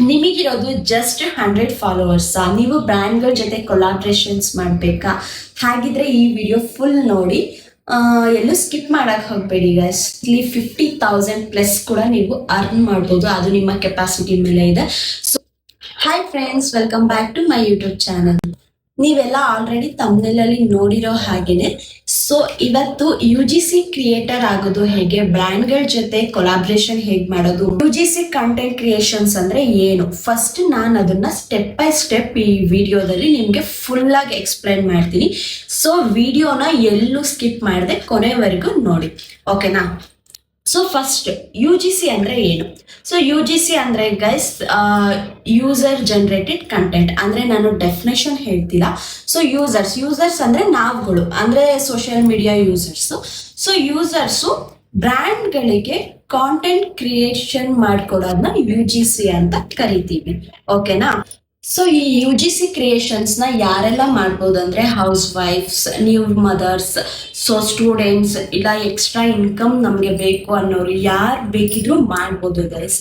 ನಿಮಗಿರೋದು just 100 followers. ನೀವು ಬ್ರ್ಯಾಂಡ್ಗಳ ಜೊತೆ collaborations ಮಾಡಬೇಕಾ? ಹಾಗಿದ್ರೆ ಈ ವಿಡಿಯೋ ಫುಲ್ ನೋಡಿ, ಎಲ್ಲೂ ಸ್ಕಿಪ್ ಮಾಡಕ್ ಹೋಗ್ಬೇಡಿ ಗೈಸ್. ಇಲ್ಲಿ 50,000 ಪ್ಲಸ್ ಕೂಡ ನೀವು ಅರ್ನ್ ಮಾಡ್ಬೋದು, ಅದು ನಿಮ್ಮ ಕೆಪಾಸಿಟಿ ಮೇಲೆ ಇದೆ. So hi friends, welcome back to my YouTube channel. ನೀವೆಲ್ಲ ಆಲ್ರೆಡಿ ತಮ್ನೆಲ್ ಅಲ್ಲಿ ನೋಡಿರೋ ಹಾಗೇನೆ. ಸೊ ಇವತ್ತು UGC ಕ್ರಿಯೇಟರ್ ಆಗೋದು ಹೇಗೆ, ಬ್ರ್ಯಾಂಡ್ಗಳ ಜೊತೆ ಕೊಲಾಬ್ರೇಷನ್ ಹೇಗೆ ಮಾಡೋದು, UGC ಕಂಟೆಂಟ್ ಕ್ರಿಯೇಷನ್ಸ್ ಅಂದ್ರೆ ಏನು, ಫಸ್ಟ್ ನಾನು ಅದನ್ನ ಸ್ಟೆಪ್ ಬೈ ಸ್ಟೆಪ್ ಈ ವಿಡಿಯೋದಲ್ಲಿ ನಿಮ್ಗೆ ಫುಲ್ ಆಗಿ ಎಕ್ಸ್ಪ್ಲೈನ್ ಮಾಡ್ತೀನಿ. ಸೊ ವಿಡಿಯೋನ ಎಲ್ಲೂ ಸ್ಕಿಪ್ ಮಾಡದೆ ಕೊನೆವರೆಗೂ ನೋಡಿ, ಓಕೆನಾ? ಸೊ ಫಸ್ಟ್ UGC ಅಂದ್ರೆ ಏನು? ಸೊ UGC ಅಂದ್ರೆ ಗೈಸ್, ಯೂಸರ್ ಜನರೇಟೆಡ್ ಕಂಟೆಂಟ್ ಅಂದ್ರೆ ನಾನು ಡೆಫಿನೇಷನ್ ಹೇಳ್ತಿಲ್ಲ. ಸೊ ಯೂಸರ್ಸ್ ಅಂದ್ರೆ ನಾವುಗಳು, ಅಂದ್ರೆ social media users. So users ಬ್ರ್ಯಾಂಡ್ಗಳಿಗೆ ಕಾಂಟೆಂಟ್ ಕ್ರಿಯೇಷನ್ ಮಾಡ್ಕೊಡೋದನ್ನ UGC ಅಂತ ಕರಿತೀವಿ, ಓಕೆನಾ? ಸೊ ಈ UGC ಕ್ರಿಯೇಷನ್ಸ್ ನ ಯಾರೆಲ್ಲ ಮಾಡ್ಬೋದು ಅಂದ್ರೆ ಹೌಸ್ ವೈಫ್ಸ್, ನ್ಯೂ ಮದರ್ಸ್, ಸೊ ಸ್ಟೂಡೆಂಟ್ಸ್, ಇಲ್ಲ ಎಕ್ಸ್ಟ್ರಾ ಇನ್ಕಮ್ ನಮ್ಗೆ ಬೇಕು ಅನ್ನೋರು ಯಾರು ಬೇಕಿದ್ರು ಮಾಡ್ಬೋದು ಗೈಸ್.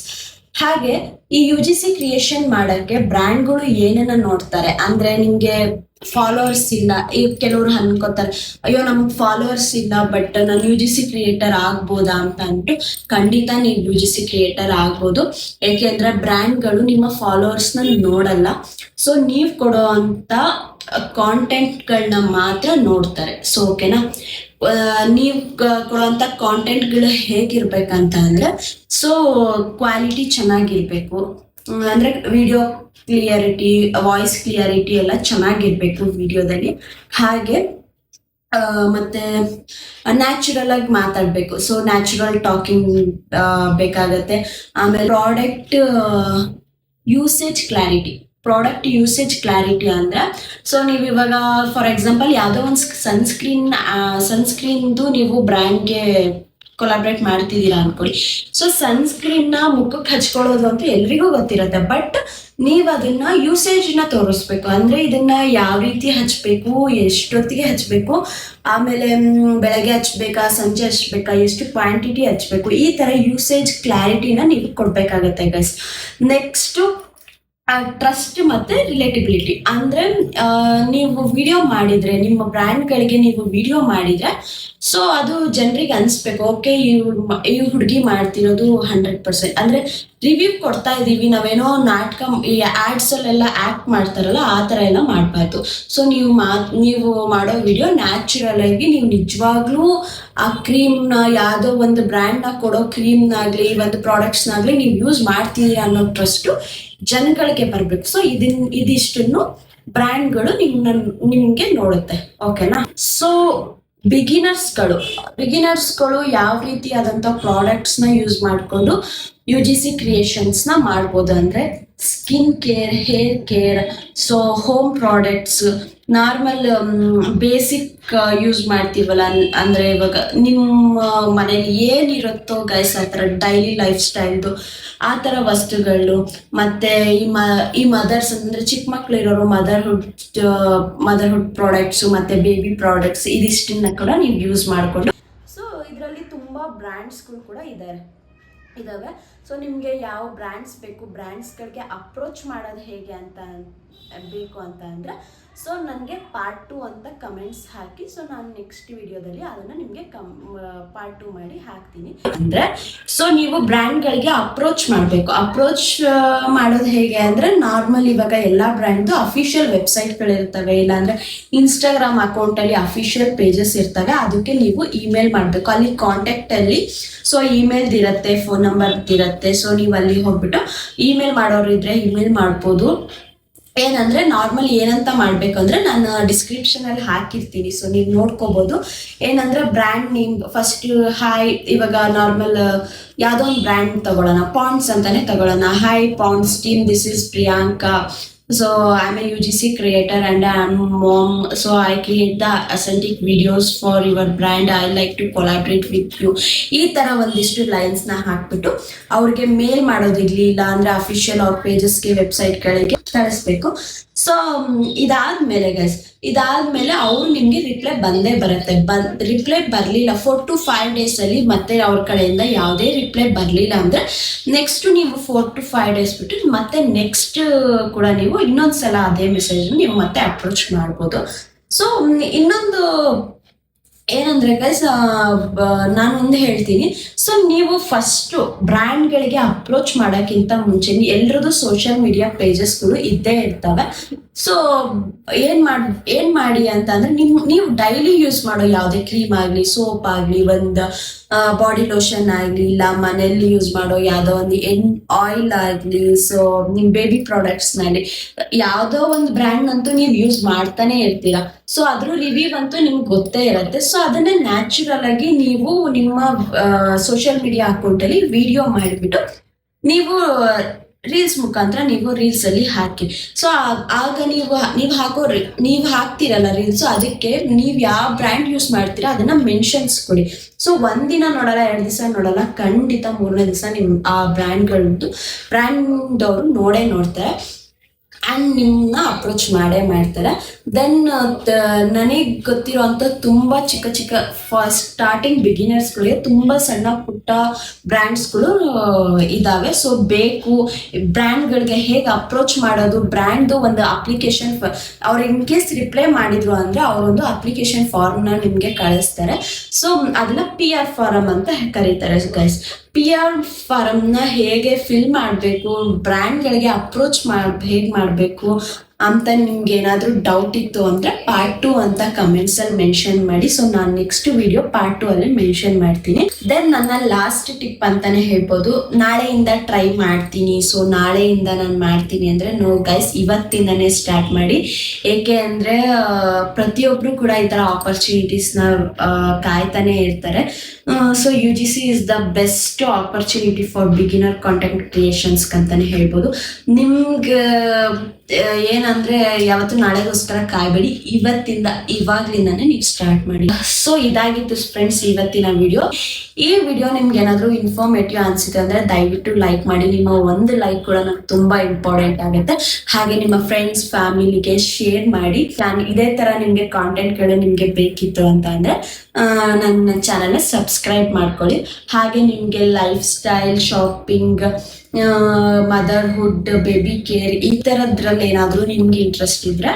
ಹಾಗೆ ಈ UGC ಕ್ರಿಯೇಷನ್ ಮಾಡಕ್ಕೆ ಬ್ರ್ಯಾಂಡ್ಗಳು ಏನನ್ನ ನೋಡ್ತಾರೆ ಅಂದ್ರೆ, ನಿಮ್ಗೆ ಫಾಲೋವರ್ಸ್ ಇಲ್ಲ, ಈಗ ಕೆಲವ್ರು ಅನ್ಕೋತಾರೆ ಅಯ್ಯೋ ನಮ್ಗೆ ಫಾಲೋವರ್ಸ್ ಇಲ್ಲ ಬಟ್ ನಾನು UGC ಕ್ರಿಯೇಟರ್ ಆಗ್ಬೋದಾ ಅಂತ ಅಂದ್ಬಿಟ್ಟು. ಖಂಡಿತ ನೀವು UGC ಕ್ರಿಯೇಟರ್ ಆಗ್ಬೋದು, ಏಕೆಂದ್ರೆ ಬ್ರ್ಯಾಂಡ್ಗಳು ನಿಮ್ಮ ಫಾಲೋವರ್ಸ್ನ ನೋಡಲ್ಲ. ಸೊ ನೀವು ಕೊಡೋ ಅಂತ ಕಾಂಟೆಂಟ್ಗಳನ್ನ ಮಾತ್ರ ನೋಡ್ತಾರೆ. ಸೊ ಓಕೆನಾ, ನೀವು ಕೊಡುವಂಥ ಕಾಂಟೆಂಟ್ಗಳು ಹೇಗಿರ್ಬೇಕಂತ ಅಂದ್ರೆ, ಸೊ ಕ್ವಾಲಿಟಿ ಚೆನ್ನಾಗಿರ್ಬೇಕು, ಅಂದ್ರೆ ವಿಡಿಯೋ ಕ್ಲಿಯರಿಟಿ, ವಾಯ್ಸ್ ಕ್ಲಿಯರಿಟಿ ಎಲ್ಲ ಚೆನ್ನಾಗಿರ್ಬೇಕು ವಿಡಿಯೋದಲ್ಲಿ. ಹಾಗೆ ಮತ್ತೆ ನ್ಯಾಚುರಲ್ ಆಗಿ ಮಾತಾಡ್ಬೇಕು, ಸೊ ನ್ಯಾಚುರಲ್ ಟಾಕಿಂಗ್ ಬೇಕಾಗತ್ತೆ. ಆಮೇಲೆ ಪ್ರಾಡಕ್ಟ್ ಯೂಸೇಜ್ ಕ್ಲಾರಿಟಿ ಅಂದ್ರೆ, ಸೊ ನೀವು ಇವಾಗ ಫಾರ್ ಎಕ್ಸಾಂಪಲ್ ಯಾವುದೋ ಒಂದು ಸನ್ಸ್ಕ್ರೀನ್ದು ನೀವು ಬ್ರ್ಯಾಂಡ್ಗೆ ಕೊಲಾಬ್ರೇಟ್ ಮಾಡ್ತಿದ್ದೀರಾ ಅನ್ಕೊಳ್ಳಿ. ಸೊ ಸನ್ಸ್ಕ್ರೀನ್ ನ ಮುಖಕ್ಕೆ ಹಚ್ಕೊಳ್ಳೋದು ಅಂತ ಎಲ್ರಿಗೂ ಗೊತ್ತಿರುತ್ತೆ, ಬಟ್ ನೀವು ಅದನ್ನ ಯೂಸೇಜ್ನ ತೋರಿಸ್ಬೇಕು. ಅಂದ್ರೆ ಇದನ್ನ ಯಾವ ರೀತಿ ಹಚ್ಬೇಕು, ಎಷ್ಟೊತ್ತಿಗೆ ಹಚ್ಬೇಕು, ಆಮೇಲೆ ಬೆಳಗ್ಗೆ ಹಚ್ಬೇಕಾ, ಸಂಜೆ ಹಚ್ಬೇಕಾ, ಎಷ್ಟು ಕ್ವಾಂಟಿಟಿ ಹಚ್ಬೇಕು, ಈ ತರ ಯೂಸೇಜ್ ಕ್ಲಾರಿಟಿನ ನೀವು ಕೊಡ್ಬೇಕಾಗತ್ತೆ ಗೈಸ್. ನೆಕ್ಸ್ಟ್ ಟ್ರಸ್ಟ್ ಮತ್ತೆ ರಿಲೇಟಿಬಿಲಿಟಿ ಅಂದ್ರೆ, ನೀವು ವಿಡಿಯೋ ಮಾಡಿದ್ರೆ, ನಿಮ್ಮ ಬ್ರ್ಯಾಂಡ್ಗಳಿಗೆ ನೀವು ವಿಡಿಯೋ ಮಾಡಿದ್ರೆ, ಸೊ ಅದು ಜನರಿಗೆ ಅನ್ಸ್ಬೇಕು, ಓಕೆ ಈ ಹುಡುಗಿ ಮಾಡ್ತಿರೋದು 100%. ಅಂದ್ರೆ ರಿವ್ಯೂ ಕೊಡ್ತಾ ಇದೀವಿ, ನಾವೇನೋ ನಾಟಕ ಈ ಆಡ್ಸ್ ಅಲ್ಲೆಲ್ಲ ಆಕ್ಟ್ ಮಾಡ್ತಾರಲ್ಲ ಆ ತರ ಎಲ್ಲ ಮಾಡ್ಬಾರ್ದು. ಸೊ ನೀವು ಮಾಡೋ ವಿಡಿಯೋ ನ್ಯಾಚುರಲ್ ಆಗಿ, ನೀವು ನಿಜವಾಗ್ಲೂ ಆ ಕ್ರೀಮ್ನ, ಯಾವುದೋ ಒಂದು ಬ್ರ್ಯಾಂಡ್ನ ಕೊಡೋ ಕ್ರೀಮ್ನಾಗ್ಲಿ, ಒಂದು ಪ್ರಾಡಕ್ಟ್ಸ್ನಾಗ್ಲಿ ನೀವು ಯೂಸ್ ಮಾಡ್ತೀರಾ ಅನ್ನೋ ಟ್ರಸ್ಟು ಜನಗಳಿಗೆ ಬರ್ಬೇಕು. ಸೊ ಇದಿಷ್ಟನ್ನು ಬ್ರ್ಯಾಂಡ್ಗಳು ನಿಮ್ಗೆ ನೋಡುತ್ತೆ, ಓಕೆನಾ? ಸೊ ಬಿಗಿನರ್ಸ್ಗಳು ಯಾವ ರೀತಿಯಾದಂಥ ಪ್ರಾಡಕ್ಟ್ಸ್ನ ಯೂಸ್ ಮಾಡಿಕೊಂಡು UGC ಕ್ರಿಯೇಷನ್ಸ್ನ ಮಾಡ್ಬೋದು ಅಂದ್ರೆ, skin care, hair care, so home products, normal basic use ಮಾಡ್ತೀವಲ್ಲ, ಅಂದ್ರೆ ಇವಾಗ ನಿಮ್ಮ ಮನೇಲಿ ಏನಿರುತ್ತೋ ಗೈಸ್, ಆ ಥರ ಡೈಲಿ ಲೈಫ್ ಸ್ಟೈಲ್ದು ಆ ಥರ ವಸ್ತುಗಳು. ಮತ್ತೆ ಈ ಮದರ್ಸ್ ಅಂದ್ರೆ ಚಿಕ್ಕ ಮಕ್ಳು ಇರೋರು ಮದರ್ಹುಡ್ ಪ್ರಾಡಕ್ಟ್ಸು ಮತ್ತೆ ಬೇಬಿ ಪ್ರಾಡಕ್ಟ್ಸ್, ಇದಿಷ್ಟನ್ನ ಕೂಡ ನೀವು ಯೂಸ್ ಮಾಡಿಕೊಂಡು. ಸೊ ಇದರಲ್ಲಿ ತುಂಬ ಬ್ರ್ಯಾಂಡ್ಸ್ಗಳು ಕೂಡ ಇದಾವೆ. ಸೊ ನಿಮಗೆ ಯಾವ ಬ್ರ್ಯಾಂಡ್ಸ್ ಬೇಕು, ಬ್ರ್ಯಾಂಡ್ಸ್ಗಳಿಗೆ ಅಪ್ರೋಚ್ ಮಾಡೋದು ಹೇಗೆ ಅಂತ ಬೇಕು ಅಂತ ಅಂದರೆ, ಸೊ ನನಗೆ ಪಾರ್ಟ್ 2 ಅಂತ ಕಮೆಂಟ್ಸ್ ಹಾಕಿ, ಸೊ ನಾನು ನೆಕ್ಸ್ಟ್ ವಿಡಿಯೋದಲ್ಲಿ ಅದನ್ನು ನಿಮಗೆ ಪಾರ್ಟ್ 2 ಮಾಡಿ ಹಾಕ್ತೀನಿ. ಅಂದರೆ ಸೊ ನೀವು ಬ್ರ್ಯಾಂಡ್ಗಳಿಗೆ ಅಪ್ರೋಚ್ ಮಾಡೋದು ಹೇಗೆ ಅಂದರೆ, ನಾರ್ಮಲ್ ಇವಾಗ ಎಲ್ಲ ಬ್ರ್ಯಾಂಡ್ದು ಅಫಿಷಿಯಲ್ ವೆಬ್ಸೈಟ್ಗಳಿರ್ತವೆ, ಇಲ್ಲಾಂದರೆ ಇನ್ಸ್ಟಾಗ್ರಾಮ್ ಅಕೌಂಟಲ್ಲಿ ಅಫಿಷಿಯಲ್ ಪೇಜಸ್ ಇರ್ತವೆ, ಅದಕ್ಕೆ ನೀವು ಇಮೇಲ್ ಮಾಡಬೇಕು. ಅಲ್ಲಿ ಕಾಂಟ್ಯಾಕ್ಟಲ್ಲಿ ಸೊ ಇಮೇಲ್ ಇರುತ್ತೆ, ಫೋನ್ ನಂಬರ್ ಇರುತ್ತೆ. ಸೊ ನೀವು ಅಲ್ಲಿ ಹೋಗ್ಬಿಟ್ಟು ಇಮೇಲ್ ಮಾಡೋರು ಇದ್ರೆ ಇಮೇಲ್ ಮಾಡ್ಬೋದು. ಏನಂದ್ರೆ ನಾರ್ಮಲ್ ಏನಂತ ಮಾಡ್ಬೇಕು ಅಂದ್ರೆ, ನಾನು ಡಿಸ್ಕ್ರಿಪ್ಷನ್ ಅಲ್ಲಿ ಹಾಕಿರ್ತೀನಿ, ಸೊ ನೀವು ನೋಡ್ಕೋಬಹುದು. ಏನಂದ್ರೆ ಬ್ರ್ಯಾಂಡ್ ನೇಮ್ ಫಸ್ಟ್, ಹಾಯ್, ಇವಾಗ ನಾರ್ಮಲ್ ಯಾವುದೋ ಒಂದು ಬ್ರ್ಯಾಂಡ್ ತಗೊಳ್ಳೋಣ, ಪಾಂಡ್ಸ್ ಅಂತಾನೆ ತಗೊಳ್ಳೋಣ. Hi Pond's team, this is Priyanka. So I'm a UGC creator and I'm mom. So I create the authentic videos for your brand. I like to collaborate with you. ಈ ತರ ಒಂದಿಷ್ಟು lines ನ ಹಾಕ್ಬಿಟ್ಟು ಅವ್ರಿಗೆ ಮೇಲ್ ಮಾಡೋದಿರ್ಲಿ, ಇಲ್ಲ ಅಂದ್ರೆ ಅಫಿಷಿಯಲ್ ಅವ್ರ ಪೇಜಸ್ಗೆ, ವೆಬ್ಸೈಟ್ಗಳಿಗೆ ಕಳಿಸ್ಬೇಕು. ಸೊ ಇದಾದ್ಮೇಲೆ ಅವ್ರು ನಿಮ್ಗೆ ರಿಪ್ಲೈ ಬಂದೇ ಬರುತ್ತೆ. ರಿಪ್ಲೈ ಬರ್ಲಿಲ್ಲ 4 to 5 days ಅಲ್ಲಿ ಮತ್ತೆ ಅವ್ರ ಕಡೆಯಿಂದ ಯಾವುದೇ ರಿಪ್ಲೈ ಬರ್ಲಿಲ್ಲ ಅಂದ್ರೆ ನೆಕ್ಸ್ಟ್ ನೀವು 4 to 5 days ಬಿಟ್ಟು ಮತ್ತೆ ನೆಕ್ಸ್ಟ್ ಕೂಡ ನೀವು ಇನ್ನೊಂದ್ಸಲ ಅದೇ ಮೆಸೇಜ್ ನೀವು ಮತ್ತೆ ಅಪ್ರೋಚ್ ಮಾಡ್ಬೋದು. ಸೊ ಇನ್ನೊಂದು ಏನಂದ್ರೆ ಗೈಸ್, ನಾನು ಒಂದು ಹೇಳ್ತೀನಿ. ಸೊ ನೀವು ಫಸ್ಟ್ ಬ್ರ್ಯಾಂಡ್ಗಳಿಗೆ ಅಪ್ರೋಚ್ ಮಾಡೋಕ್ಕಿಂತ ಮುಂಚೆ ಎಲ್ರದ್ದು ಸೋಷಿಯಲ್ ಮೀಡಿಯಾ ಪೇಜಸ್ಗಳು ಇದ್ದೇ ಇರ್ತವೆ. ಸೊ ಏನ್ ಮಾಡಿ ಅಂತ ಅಂದ್ರೆ ನೀವು ಡೈಲಿ ಯೂಸ್ ಮಾಡೋ ಯಾವುದೇ ಕ್ರೀಮ್ ಆಗಲಿ, ಸೋಪ್ ಆಗಲಿ, ಒಂದು ಬಾಡಿ ಲೋಷನ್ ಆಗಲಿ, ಇಲ್ಲ ಮನೆಯಲ್ಲಿ ಯೂಸ್ ಮಾಡೋ ಯಾವುದೋ ಒಂದು ಆಯಿಲ್ ಆಗಲಿ, ಸೊ ನಿಮ್ ಬೇಬಿ ಪ್ರಾಡಕ್ಟ್ಸ್ನಲ್ಲಿ ಯಾವುದೋ ಒಂದು ಬ್ರ್ಯಾಂಡ್ ಅಂತೂ ನೀವು ಯೂಸ್ ಮಾಡ್ತಾನೆ ಇರ್ತೀರಾ. ಸೊ ಅದ್ರ ರಿವ್ಯೂ ಅಂತೂ ನಿಮ್ಗೆ ಗೊತ್ತೇ ಇರುತ್ತೆ. ಸೊ ಅದನ್ನ ನ್ಯಾಚುರಲ್ ಆಗಿ ನೀವು ನಿಮ್ಮ ಸೋಷಿಯಲ್ ಮೀಡಿಯಾ ಅಕೌಂಟಲ್ಲಿ ವಿಡಿಯೋ ಮಾಡಿಬಿಟ್ಟು ನೀವು ರೀಲ್ಸ್ ಮುಖಾಂತರ ನೀವು ರೀಲ್ಸ್ ಅಲ್ಲಿ ಹಾಕಿ. ಸೊ ಆಗ ನೀವು ಹಾಕ್ತಿರಲ್ಲ ರೀಲ್ಸ್, ಅದಕ್ಕೆ ನೀವು ಯಾವ ಬ್ರ್ಯಾಂಡ್ ಯೂಸ್ ಮಾಡ್ತೀರಾ ಅದನ್ನ ಮೆನ್ಷನ್ಸ್ ಕೊಡಿ. ಸೊ ಒಂದಿನ ನೋಡಲ್ಲ, 2 ದಿವಸ ನೋಡಲ್ಲ, ಖಂಡಿತ 3ನೇ ದಿವಸ ನಿಮ್ ಆ ಬ್ರ್ಯಾಂಡ್ದವ್ರು ನೋಡ್ತಾರೆ ಆ್ಯಂಡ್ ನಿಮ್ಮನ್ನ ಅಪ್ರೋಚ್ ಮಾಡ್ತಾರೆ. ದೆನ್ ನನಗೆ ಗೊತ್ತಿರೋಂಥ ತುಂಬ ಚಿಕ್ಕ ಸ್ಟಾರ್ಟಿಂಗ್ ಬಿಗಿನರ್ಸ್ಗಳಿಗೆ ತುಂಬ ಸಣ್ಣ ಪುಟ್ಟ ಬ್ರ್ಯಾಂಡ್ಸ್ಗಳು ಇದ್ದಾವೆ. ಸೊ ಬೇಕು ಬ್ರ್ಯಾಂಡ್ಗಳಿಗೆ ಹೇಗೆ ಅಪ್ರೋಚ್ ಮಾಡೋದು, ಬ್ರ್ಯಾಂಡ್ದು ಒಂದು ಅಪ್ಲಿಕೇಶನ್ ಅವ್ರು ಇನ್ ಕೇಸ್ ರಿಪ್ಲೈ ಮಾಡಿದ್ರು ಅಂದರೆ ಅವರೊಂದು ಅಪ್ಲಿಕೇಶನ್ ಫಾರ್ಮ್ನ ನಿಮಗೆ ಕಳಿಸ್ತಾರೆ. ಸೊ ಅದನ್ನ PR ಫಾರಮ್ ಅಂತ ಕರೀತಾರೆ ಗೈಸ್. PR ಫಾರಮ್ನ ಹೇಗೆ ಫಿಲ್ ಮಾಡಬೇಕು, ಬ್ರ್ಯಾಂಡ್ಗಳಿಗೆ ಅಪ್ರೋಚ್ ಹೇಗೆ ಮಾಡಬೇಕು ಅಂತ ನಿಮ್ಗೆ ಏನಾದರೂ ಡೌಟ್ ಇತ್ತು ಅಂದರೆ ಪಾರ್ಟ್ 2 ಅಂತ ಕಮೆಂಟ್ಸಲ್ಲಿ ಮೆನ್ಷನ್ ಮಾಡಿ. ಸೊ ನಾನು ನೆಕ್ಸ್ಟ್ ವಿಡಿಯೋ ಪಾರ್ಟ್ 2 ಅಲ್ಲಿ ಮೆನ್ಷನ್ ಮಾಡ್ತೀನಿ. ದೆನ್ ನನ್ನ ಲಾಸ್ಟ್ ಟಿಪ್ ಅಂತಾನೆ ಹೇಳ್ಬೋದು, ನಾಳೆಯಿಂದ ಟ್ರೈ ಮಾಡ್ತೀನಿ. ಸೊ ನಾಳೆಯಿಂದ ನಾನು ಮಾಡ್ತೀನಿ ಅಂದರೆ ನೋ ಗೈಸ್, ಇವತ್ತಿಂದನೇ ಸ್ಟಾರ್ಟ್ ಮಾಡಿ. ಏಕೆ ಅಂದರೆ ಪ್ರತಿಯೊಬ್ಬರು ಕೂಡ ಈ ಥರ ಆಪರ್ಚುನಿಟೀಸ್ನ ಕಾಯ್ತಾನೆ ಇರ್ತಾರೆ. So UGC is the best opportunity for beginner content creations ಅಂತಾನೆ ಹೇಳ್ಬೋದು. ನಿಮ್ಗೆ ಏನಂದ್ರೆ ಯಾವತ್ತು ನಾಳೆಗೋಸ್ಕರ ಕಾಯ್ಬೇಡಿ, ಇವಾಗ್ಲಿಂದಾನೆ ನೀವು ಸ್ಟಾರ್ಟ್ ಮಾಡಿ. ಸೊ ಇದಾಗಿತ್ತು ಫ್ರೆಂಡ್ಸ್ ಇವತ್ತಿನ ವಿಡಿಯೋ. ಈ ವಿಡಿಯೋ ನಿಮ್ಗೆ ಏನಾದರೂ ಇನ್ಫಾರ್ಮೇಟಿವ್ ಅನ್ಸುತ್ತೆ ಅಂದ್ರೆ ದಯವಿಟ್ಟು ಲೈಕ್ ಮಾಡಿ. ನಿಮ್ಮ ಒಂದು ಲೈಕ್ ಕೂಡ ನಂಗೆ ತುಂಬಾ ಇಂಪಾರ್ಟೆಂಟ್ ಆಗುತ್ತೆ. ಹಾಗೆ ನಿಮ್ಮ ಫ್ರೆಂಡ್ಸ್ ಫ್ಯಾಮಿಲಿಗೆ ಶೇರ್ ಮಾಡಿ. ಇದೇ ತರ ನಿಮ್ಗೆ ಕಾಂಟೆಂಟ್ಗಳು ನಿಮ್ಗೆ ಬೇಕಿತ್ತು ಅಂತ ಅಂದ್ರೆ ನನ್ನ ಚಾನಲ್ನ ಸಬ್ಸ್ಕ್ರೈಬ್ ಮಾಡ್ಕೊಳ್ಳಿ. ಹಾಗೆ ನಿಮ್ಗೆ life style, shopping, motherhood, baby care ಈ ಥರದ್ರಲ್ಲಿ ಏನಾದರೂ ನಿಮ್ಗೆ ಇಂಟ್ರೆಸ್ಟ್ ಇದ್ರೆ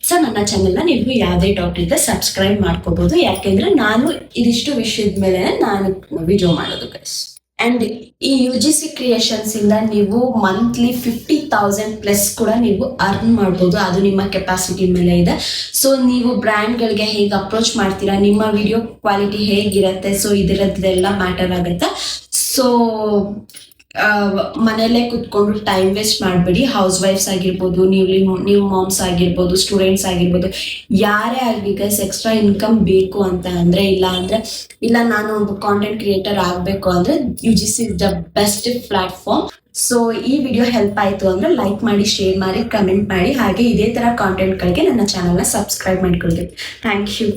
ಸೊ ನನ್ನ ಚಾನೆಲ್ನ ನೀವು ಯಾವುದೇ ಡೌಟ್ ಇದ್ದರೆ ಸಬ್ಸ್ಕ್ರೈಬ್ ಮಾಡ್ಕೋಬಹುದು. ಯಾಕೆಂದ್ರೆ ನಾನು ಇದಿಷ್ಟು ವಿಷಯದ ಮೇಲೆ ನಾನು ವಿಡಿಯೋ ಮಾಡೋದು ಗೈಸ್. ಅಂಡ್ ಈ UGC ಕ್ರಿಯೇಷನ್ಸ್ ಇಂದ ನೀವು ಮಂತ್ಲಿ 50,000 ಪ್ಲಸ್ ಕೂಡ ನೀವು ಅರ್ನ್ ಮಾಡ್ಬೋದು. ಅದು ನಿಮ್ಮ ಕೆಪಾಸಿಟಿ ಮೇಲೆ ಇದೆ. ಸೊ ನೀವು ಬ್ರ್ಯಾಂಡ್ಗಳಿಗೆ ಹೇಗೆ ಅಪ್ರೋಚ್ ಮಾಡ್ತೀರಾ, ನಿಮ್ಮ ವಿಡಿಯೋ ಕ್ವಾಲಿಟಿ ಹೇಗಿರುತ್ತೆ, ಸೊ ಇದರದ್ದೆಲ್ಲ ಮ್ಯಾಟರ್ ಆಗುತ್ತೆ. ಸೊ ಮನೆಯಲ್ಲೇ ಕುತ್ಕೊಂಡು ಟೈಮ್ ವೇಸ್ಟ್ ಮಾಡಬೇಡಿ. ಹೌಸ್ ವೈಫ್ಸ್ ಆಗಿರ್ಬೋದು, ನೀವು ಮಾಮ್ಸ್ ಆಗಿರ್ಬೋದು, ಸ್ಟೂಡೆಂಟ್ಸ್ ಆಗಿರ್ಬೋದು, ಯಾರೇ ಆಗಲಿ ಗೈಸ್, ಎಕ್ಸ್ಟ್ರಾ ಇನ್ಕಮ್ ಬೇಕು ಅಂತ ಅಂದರೆ ಇಲ್ಲ ನಾನು ಒಬ್ಬ ಕಾಂಟೆಂಟ್ ಕ್ರಿಯೇಟರ್ ಆಗಬೇಕು ಅಂದರೆ UGC is the best platform. So ಈ ವಿಡಿಯೋ ಹೆಲ್ಪ್ ಆಯಿತು ಅಂದರೆ ಲೈಕ್ ಮಾಡಿ, ಶೇರ್ ಮಾಡಿ, ಕಮೆಂಟ್ ಮಾಡಿ. ಹಾಗೆ ಇದೇ ಥರ ಕಾಂಟೆಂಟ್ಗಳಿಗೆ ನನ್ನ ಚಾನಲ್ನ ಸಬ್ಸ್ಕ್ರೈಬ್ ಮಾಡ್ಕೊಳ್ಬೇಕು. Thank you.